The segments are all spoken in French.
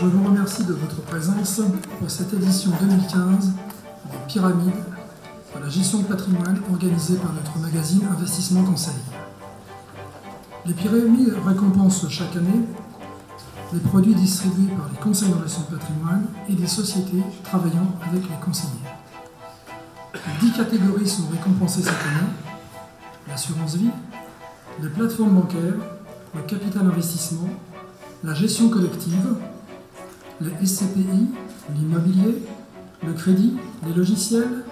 Je vous remercie de votre présence pour cette édition 2015 des Pyramides à la gestion de patrimoine organisée par notre magazine Investissement Conseil. Les Pyramides récompensent chaque année les produits distribués par les conseils en gestion de patrimoine et des sociétés travaillant avec les conseillers. 10 catégories sont récompensées cette année: l'assurance vie, les plateformes bancaires, le capital investissement, la gestion collective, les SCPI, l'immobilier, le crédit, les logiciels,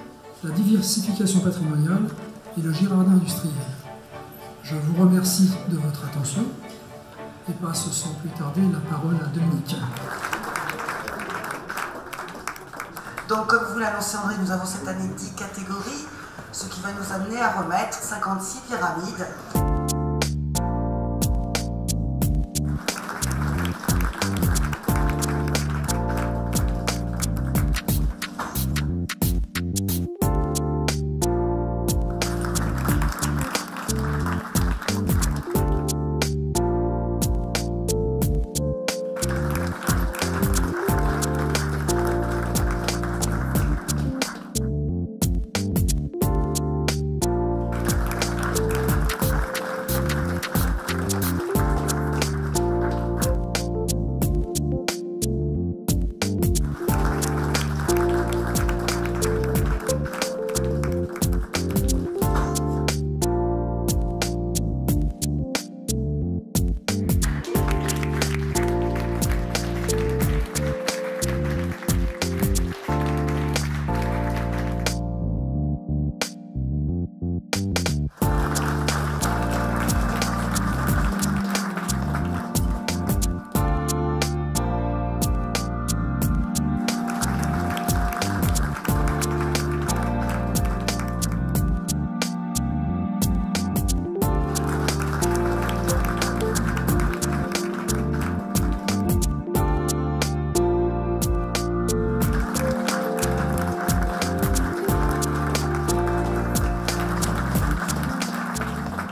la diversification patrimoniale et le girardin industriel. Je vous remercie de votre attention et passe sans plus tarder la parole à Dominique. Donc, comme vous l'annoncez André, nous avons cette année 10 catégories, ce qui va nous amener à remettre 56 pyramides.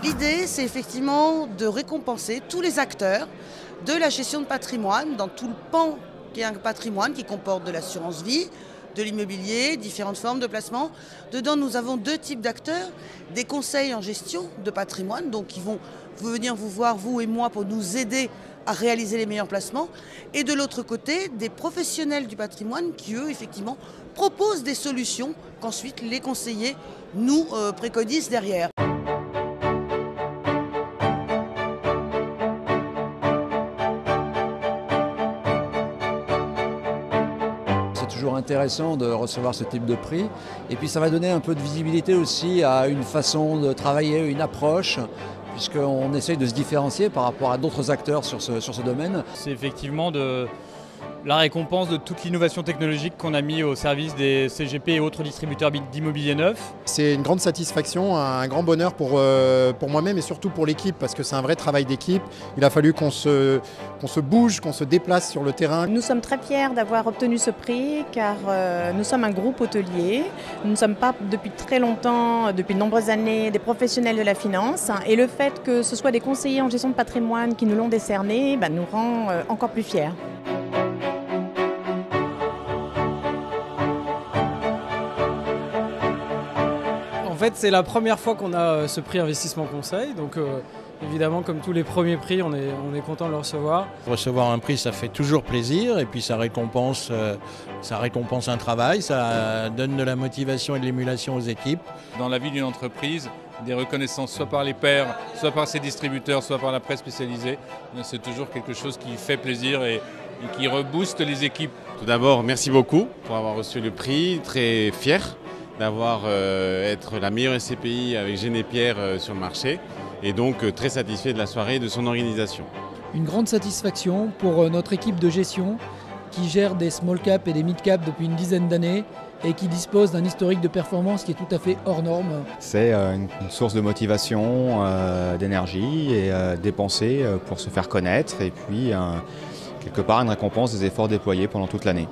L'idée, c'est effectivement de récompenser tous les acteurs de la gestion de patrimoine dans tout le pan qui est un patrimoine qui comporte de l'assurance vie, de l'immobilier, différentes formes de placement. Dedans, nous avons 2 types d'acteurs, des conseils en gestion de patrimoine, donc qui vont venir vous voir, vous et moi, pour nous aider à réaliser les meilleurs placements. Et de l'autre côté, des professionnels du patrimoine qui, eux, effectivement, proposent des solutions qu'ensuite les conseillers nous préconisent derrière. C'est toujours intéressant de recevoir ce type de prix. Et puis ça va donner un peu de visibilité aussi à une façon de travailler, une approche, puisqu'on essaye de se différencier par rapport à d'autres acteurs sur ce domaine. C'est effectivement la récompense de toute l'innovation technologique qu'on a mis au service des CGP et autres distributeurs d'immobilier neuf. C'est une grande satisfaction, un grand bonheur pour moi-même et surtout pour l'équipe, parce que c'est un vrai travail d'équipe. Il a fallu qu'on se bouge, qu'on se déplace sur le terrain. Nous sommes très fiers d'avoir obtenu ce prix car nous sommes un groupe hôtelier. Nous ne sommes pas depuis très longtemps, depuis de nombreuses années, des professionnels de la finance. Et le fait que ce soit des conseillers en gestion de patrimoine qui nous l'ont décerné nous rend encore plus fiers. En fait, c'est la première fois qu'on a ce prix Investissement Conseil, donc évidemment, comme tous les premiers prix, on est content de le recevoir. Recevoir un prix, ça fait toujours plaisir et puis ça récompense un travail, ça donne de la motivation et de l'émulation aux équipes. Dans la vie d'une entreprise, des reconnaissances soit par les pairs, soit par ses distributeurs, soit par la presse spécialisée, c'est toujours quelque chose qui fait plaisir et qui rebooste les équipes. Tout d'abord, merci beaucoup pour avoir reçu le prix, très fier d'avoir être la meilleure SCPI avec Génépierre sur le marché et donc très satisfait de la soirée et de son organisation. Une grande satisfaction pour notre équipe de gestion qui gère des small caps et des mid caps depuis une dizaine d'années et qui dispose d'un historique de performance qui est tout à fait hors norme. C'est une source de motivation, d'énergie et dépensée pour se faire connaître et puis quelque part une récompense des efforts déployés pendant toute l'année.